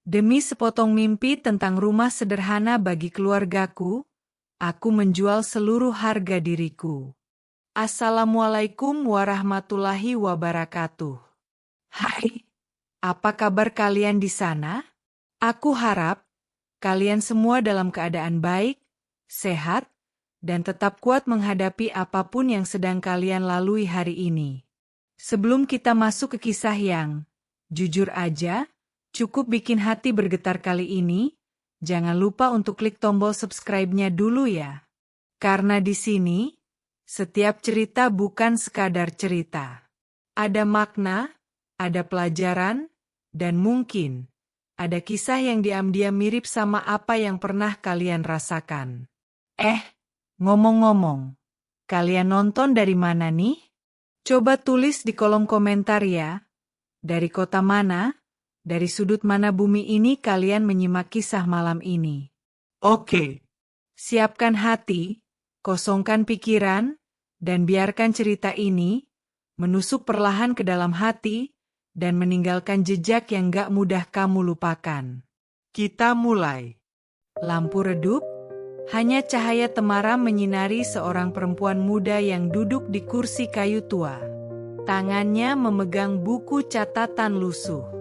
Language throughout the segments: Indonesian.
Demi sepotong mimpi tentang rumah sederhana bagi keluargaku, aku menjual seluruh harga diriku. Assalamualaikum warahmatullahi wabarakatuh. Hai, apa kabar kalian di sana? Aku harap kalian semua dalam keadaan baik, sehat, dan tetap kuat menghadapi apapun yang sedang kalian lalui hari ini. Sebelum kita masuk ke kisah yang, jujur aja, cukup bikin hati bergetar kali ini, jangan lupa untuk klik tombol subscribe-nya dulu ya. Karena di sini, setiap cerita bukan sekadar cerita. Ada makna, ada pelajaran, dan mungkin ada kisah yang diam-diam mirip sama apa yang pernah kalian rasakan. Ngomong-ngomong, kalian nonton dari mana nih? Coba tulis di kolom komentar ya. Dari kota mana? Dari sudut mana bumi ini kalian menyimak kisah malam ini? Oke. Siapkan hati, kosongkan pikiran, dan biarkan cerita ini menusuk perlahan ke dalam hati dan meninggalkan jejak yang gak mudah kamu lupakan. Kita mulai. Lampu redup, hanya cahaya temaram menyinari seorang perempuan muda yang duduk di kursi kayu tua. Tangannya memegang buku catatan lusuh.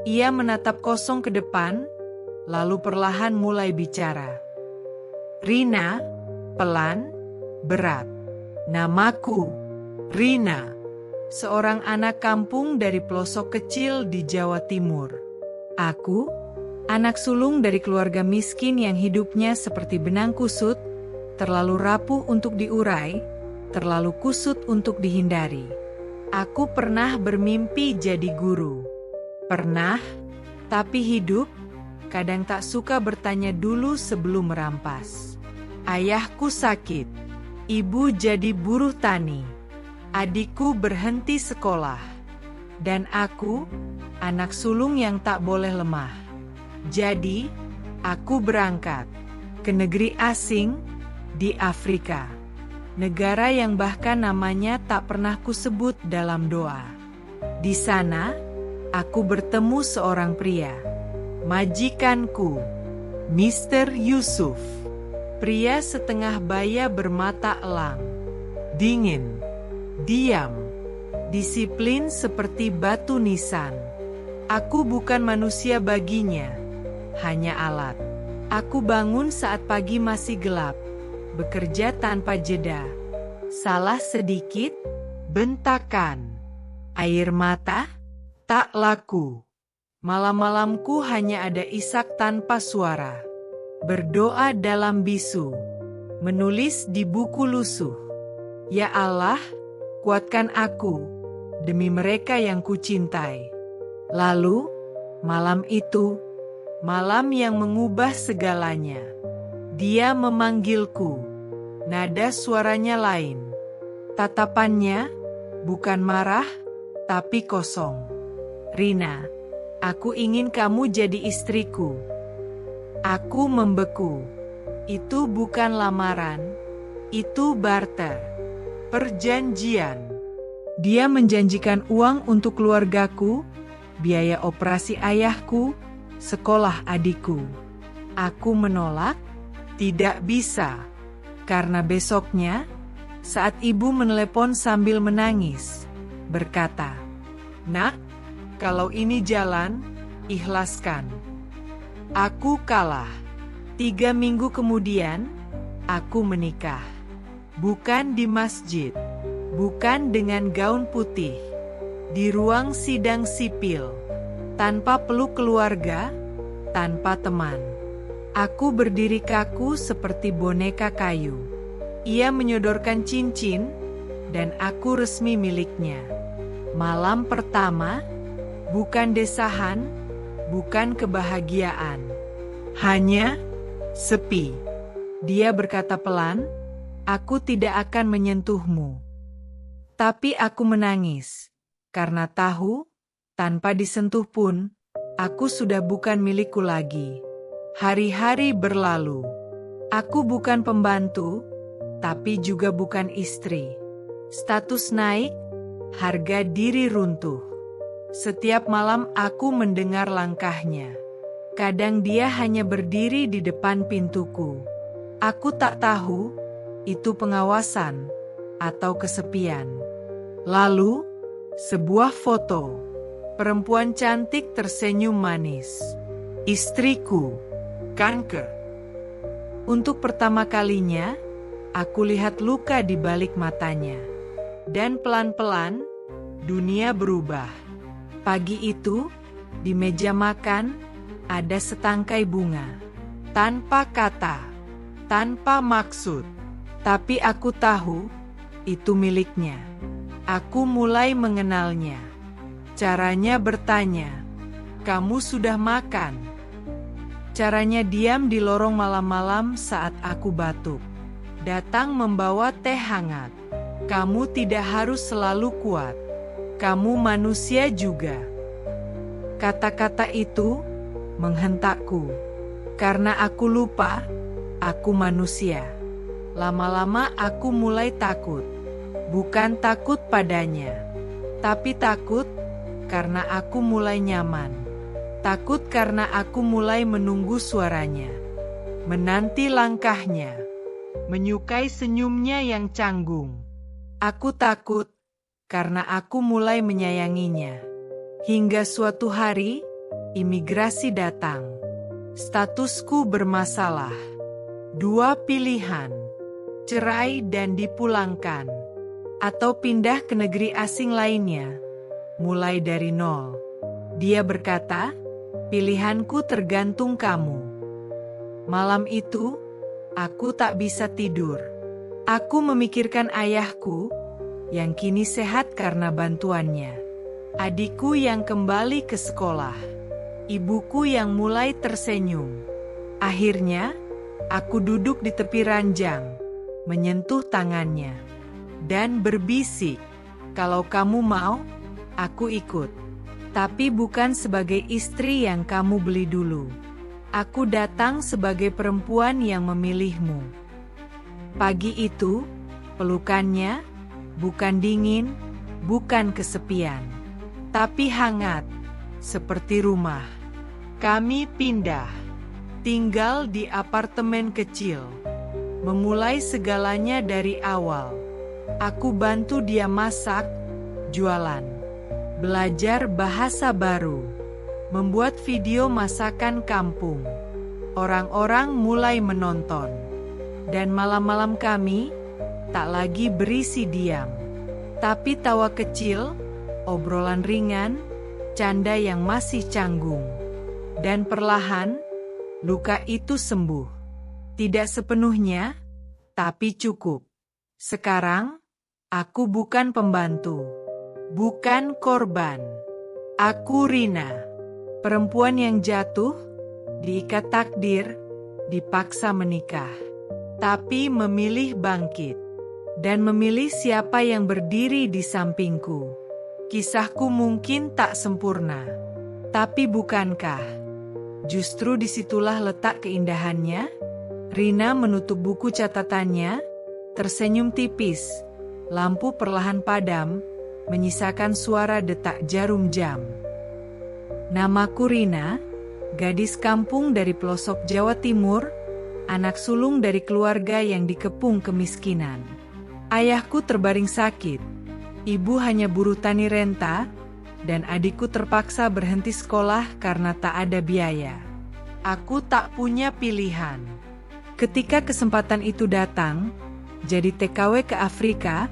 Ia menatap kosong ke depan, lalu perlahan mulai bicara. Rina, pelan, berat. Namaku, Rina. Seorang anak kampung dari pelosok kecil di Jawa Timur. Aku, anak sulung dari keluarga miskin yang hidupnya seperti benang kusut, terlalu rapuh untuk diurai, terlalu kusut untuk dihindari. Aku pernah bermimpi jadi guru. Pernah, tapi hidup kadang tak suka bertanya dulu sebelum merampas. Ayahku sakit, ibu jadi buruh tani, adikku berhenti sekolah, dan aku, anak sulung yang tak boleh lemah. Jadi, aku berangkat ke negeri asing di Afrika, negara yang bahkan namanya tak pernah kusebut dalam doa. Di sana, aku bertemu seorang pria, majikanku, Mr. Yusuf. Pria setengah baya bermata elang, dingin, diam, disiplin seperti batu nisan. Aku bukan manusia baginya, hanya alat. Aku bangun saat pagi masih gelap, bekerja tanpa jeda. Salah sedikit, bentakan. Air mata, tak laku. Malam-malamku hanya ada isak tanpa suara. Berdoa dalam bisu. Menulis di buku lusuh. Ya Allah, kuatkan aku demi mereka yang kucintai. Lalu, malam itu, malam yang mengubah segalanya. Dia memanggilku. Nada suaranya lain. Tatapannya bukan marah, tapi kosong. Rina, aku ingin kamu jadi istriku. Aku membeku. Itu bukan lamaran, itu barter. Perjanjian. Dia menjanjikan uang untuk keluargaku, biaya operasi ayahku, sekolah adikku. Aku menolak, tidak bisa. Karena besoknya, saat ibu menelepon sambil menangis, berkata, "Nak, kalau ini jalan, ikhlaskan." Aku kalah. 3 minggu kemudian, aku menikah. Bukan di masjid, bukan dengan gaun putih, di ruang sidang sipil, tanpa peluk keluarga, tanpa teman. Aku berdiri kaku seperti boneka kayu. Ia menyodorkan cincin, dan aku resmi miliknya. Malam pertama, bukan desahan, bukan kebahagiaan. Hanya sepi. Dia berkata pelan, "Aku tidak akan menyentuhmu." Tapi aku menangis, karena tahu, tanpa disentuh pun, aku sudah bukan milikku lagi. Hari-hari berlalu. Aku bukan pembantu, tapi juga bukan istri. Status naik, harga diri runtuh. Setiap malam aku mendengar langkahnya. Kadang dia hanya berdiri di depan pintuku. Aku tak tahu, itu pengawasan atau kesepian. Lalu, sebuah foto. Perempuan cantik tersenyum manis. Istriku. Kanker. Untuk pertama kalinya, aku lihat luka di balik matanya. Dan pelan-pelan, dunia berubah. Pagi itu, di meja makan, ada setangkai bunga. Tanpa kata, tanpa maksud. Tapi aku tahu, itu miliknya. Aku mulai mengenalnya. Caranya bertanya, "Kamu sudah makan?" Caranya diam di lorong malam-malam saat aku batuk. Datang membawa teh hangat. Kamu tidak harus selalu kuat. Kamu manusia juga. Kata-kata itu menghentakku. Karena aku lupa, aku manusia. Lama-lama aku mulai takut. Bukan takut padanya, tapi takut karena aku mulai nyaman. Takut karena aku mulai menunggu suaranya, menanti langkahnya, menyukai senyumnya yang canggung. Aku takut karena aku mulai menyayanginya. Hingga suatu hari, imigrasi datang. Statusku bermasalah. 2 pilihan, cerai dan dipulangkan, atau pindah ke negeri asing lainnya, mulai dari nol. Dia berkata, "Pilihanku tergantung kamu." Malam itu, aku tak bisa tidur. Aku memikirkan ayahku, yang kini sehat karena bantuannya. Adikku yang kembali ke sekolah. Ibuku yang mulai tersenyum. Akhirnya, aku duduk di tepi ranjang, menyentuh tangannya, dan berbisik, "Kalau kamu mau, aku ikut. Tapi bukan sebagai istri yang kamu beli dulu. Aku datang sebagai perempuan yang memilihmu." Pagi itu, pelukannya bukan dingin, bukan kesepian, tapi hangat, seperti rumah. Kami pindah, tinggal di apartemen kecil, memulai segalanya dari awal. Aku bantu dia masak, jualan, belajar bahasa baru, membuat video masakan kampung. Orang-orang mulai menonton, dan malam-malam kami tak lagi berisi diam, tapi tawa kecil, obrolan ringan, canda yang masih canggung. Dan perlahan, luka itu sembuh. Tidak sepenuhnya, tapi cukup. Sekarang, aku bukan pembantu, bukan korban. Aku Rina, perempuan yang jatuh, diikat takdir, dipaksa menikah, tapi memilih bangkit, dan memilih siapa yang berdiri di sampingku. Kisahku mungkin tak sempurna, tapi bukankah justru disitulah letak keindahannya? Rina menutup buku catatannya, tersenyum tipis. Lampu perlahan padam, menyisakan suara detak jarum jam. Namaku Rina, gadis kampung dari pelosok Jawa Timur, anak sulung dari keluarga yang dikepung kemiskinan. Ayahku terbaring sakit, ibu hanya buruh tani renta, dan adikku terpaksa berhenti sekolah karena tak ada biaya. Aku tak punya pilihan. Ketika kesempatan itu datang, jadi TKW ke Afrika,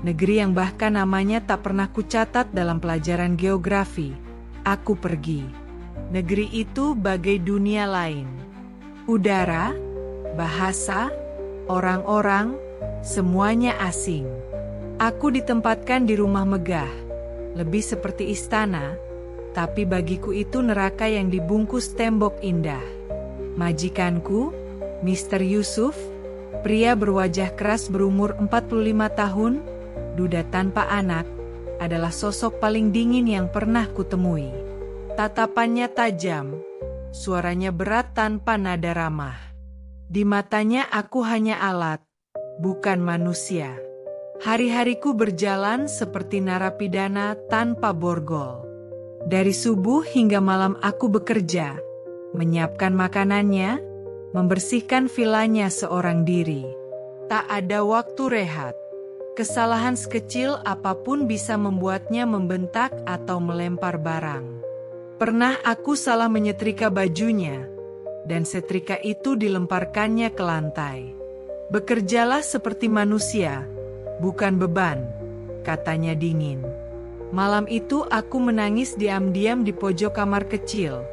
negeri yang bahkan namanya tak pernah kucatat dalam pelajaran geografi, aku pergi. Negeri itu bagai dunia lain. Udara, bahasa, orang-orang, semuanya asing. Aku ditempatkan di rumah megah, lebih seperti istana, tapi bagiku itu neraka yang dibungkus tembok indah. Majikanku, Mr. Yusuf, pria berwajah keras berumur 45 tahun, duda tanpa anak, adalah sosok paling dingin yang pernah kutemui. Tatapannya tajam, suaranya berat tanpa nada ramah. Di matanya aku hanya alat, bukan manusia. Hari-hariku berjalan seperti narapidana tanpa borgol. Dari subuh hingga malam aku bekerja, menyiapkan makanannya, membersihkan vilanya seorang diri. Tak ada waktu rehat. Kesalahan sekecil apapun bisa membuatnya membentak atau melempar barang. Pernah aku salah menyetrika bajunya, dan setrika itu dilemparkannya ke lantai. "Bekerjalah seperti manusia, bukan beban," katanya dingin. Malam itu aku menangis diam-diam di pojok kamar kecil,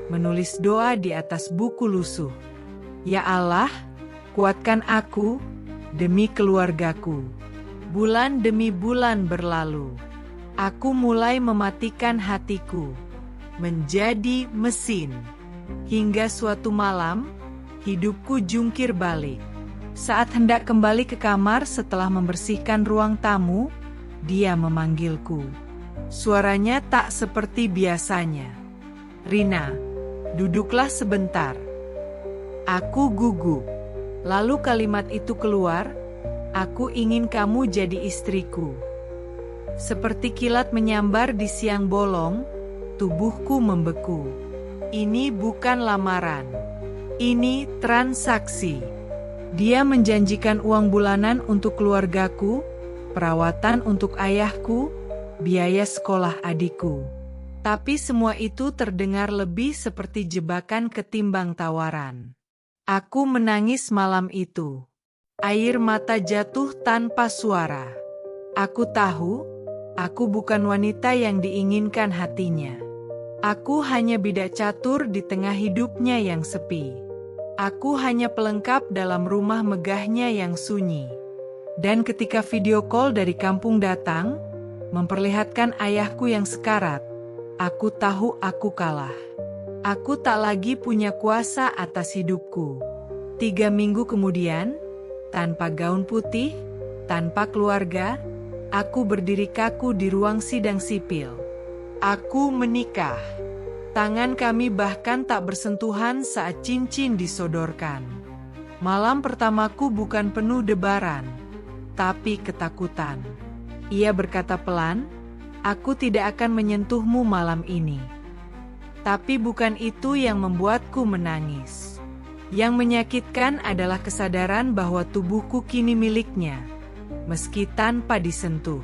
menulis doa di atas buku lusuh. "Ya Allah, kuatkan aku, demi keluargaku." Bulan demi bulan berlalu. Aku mulai mematikan hatiku, menjadi mesin. Hingga suatu malam, hidupku jungkir balik. Saat hendak kembali ke kamar setelah membersihkan ruang tamu, dia memanggilku. Suaranya tak seperti biasanya. "Rina, duduklah sebentar." Aku gugup. Lalu kalimat itu keluar, "Aku ingin kamu jadi istriku." Seperti kilat menyambar di siang bolong, tubuhku membeku. Ini bukan lamaran. Ini transaksi. Dia menjanjikan uang bulanan untuk keluargaku, perawatan untuk ayahku, biaya sekolah adikku. Tapi semua itu terdengar lebih seperti jebakan ketimbang tawaran. Aku menangis malam itu. Air mata jatuh tanpa suara. Aku tahu, aku bukan wanita yang diinginkan hatinya. Aku hanya bidak catur di tengah hidupnya yang sepi. Aku hanya pelengkap dalam rumah megahnya yang sunyi. Dan ketika video call dari kampung datang, memperlihatkan ayahku yang sekarat, aku tahu aku kalah. Aku tak lagi punya kuasa atas hidupku. 3 minggu kemudian, tanpa gaun putih, tanpa keluarga, aku berdiri kaku di ruang sidang sipil. Aku menikah. Tangan kami bahkan tak bersentuhan saat cincin disodorkan. Malam pertamaku bukan penuh debaran, tapi ketakutan. Ia berkata pelan, "Aku tidak akan menyentuhmu malam ini." Tapi bukan itu yang membuatku menangis. Yang menyakitkan adalah kesadaran bahwa tubuhku kini miliknya, meski tanpa disentuh.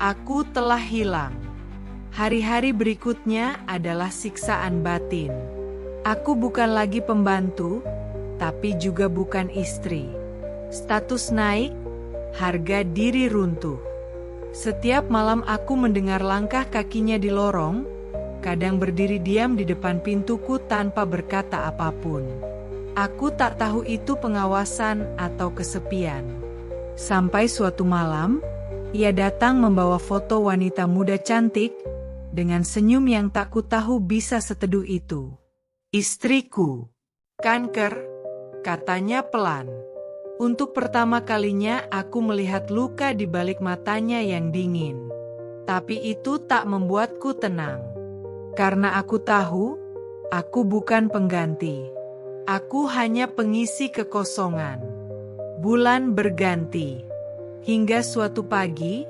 Aku telah hilang. Hari-hari berikutnya adalah siksaan batin. Aku bukan lagi pembantu, tapi juga bukan istri. Status naik, harga diri runtuh. Setiap malam aku mendengar langkah kakinya di lorong, kadang berdiri diam di depan pintuku tanpa berkata apapun. Aku tak tahu itu pengawasan atau kesepian. Sampai suatu malam, ia datang membawa foto wanita muda cantik, dengan senyum yang tak kutahu bisa seteduh itu. "Istriku." "Kanker," katanya pelan. Untuk pertama kalinya aku melihat luka di balik matanya yang dingin. Tapi itu tak membuatku tenang. Karena aku tahu, aku bukan pengganti. Aku hanya pengisi kekosongan. Bulan berganti. Hingga suatu pagi,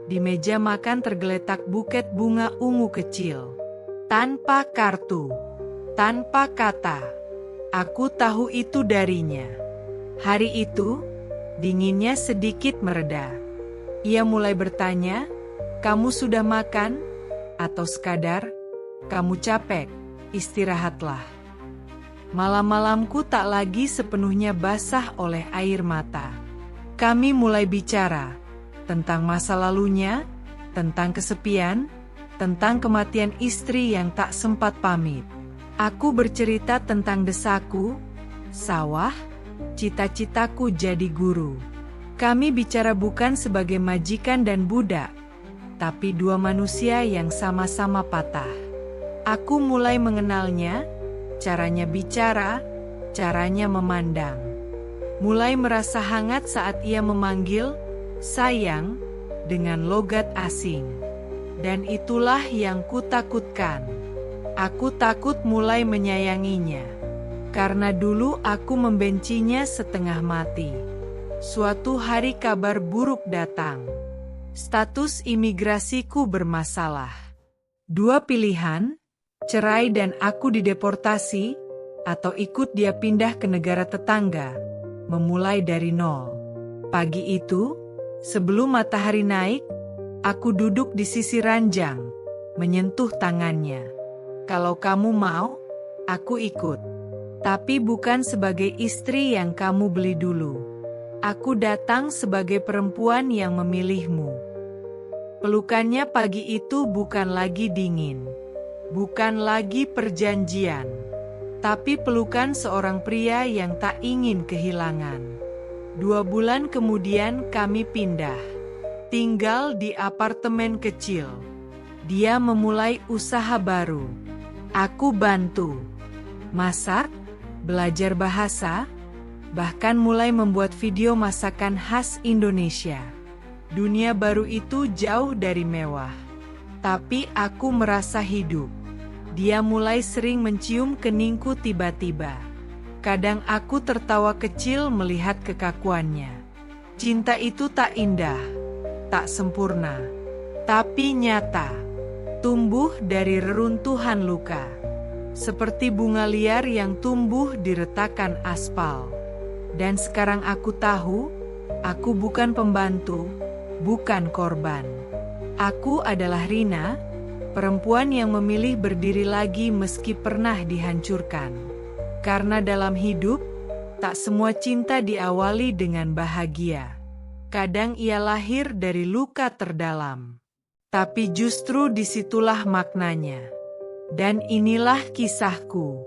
di meja makan tergeletak buket bunga ungu kecil. Tanpa kartu, tanpa kata. Aku tahu itu darinya. Hari itu, dinginnya sedikit mereda. Ia mulai bertanya, "Kamu sudah makan?" Atau sekadar, "Kamu capek, istirahatlah." Malam-malamku tak lagi sepenuhnya basah oleh air mata. Kami mulai bicara tentang masa lalunya, tentang kesepian, tentang kematian istri yang tak sempat pamit. Aku bercerita tentang desaku, sawah, cita-citaku jadi guru. Kami bicara bukan sebagai majikan dan budak, tapi dua manusia yang sama-sama patah. Aku mulai mengenalnya, caranya bicara, caranya memandang. Mulai merasa hangat saat ia memanggil, "Sayang," dengan logat asing. Dan itulah yang kutakutkan. Aku takut mulai menyayanginya. Karena dulu aku membencinya setengah mati. Suatu hari kabar buruk datang. Status imigrasiku bermasalah. 2 pilihan, cerai dan aku dideportasi, atau ikut dia pindah ke negara tetangga, memulai dari nol. Pagi itu, sebelum matahari naik, aku duduk di sisi ranjang, menyentuh tangannya. Kalau kamu mau, aku ikut. Tapi bukan sebagai istri yang kamu beli dulu. Aku datang sebagai perempuan yang memilihmu. Pelukannya pagi itu bukan lagi dingin. Bukan lagi perjanjian. Tapi pelukan seorang pria yang tak ingin kehilangan. 2 bulan kemudian kami pindah. Tinggal di apartemen kecil. Dia memulai usaha baru. Aku bantu. Masak, belajar bahasa, bahkan mulai membuat video masakan khas Indonesia. Dunia baru itu jauh dari mewah. Tapi aku merasa hidup. Dia mulai sering mencium keningku tiba-tiba. Kadang aku tertawa kecil melihat kekakuannya. Cinta itu tak indah, tak sempurna, tapi nyata. Tumbuh dari reruntuhan luka. Seperti bunga liar yang tumbuh di retakan aspal. Dan sekarang aku tahu, aku bukan pembantu, bukan korban. Aku adalah Rina, perempuan yang memilih berdiri lagi meski pernah dihancurkan. Karena dalam hidup, tak semua cinta diawali dengan bahagia. Kadang ia lahir dari luka terdalam. Tapi justru disitulah maknanya. Dan inilah kisahku.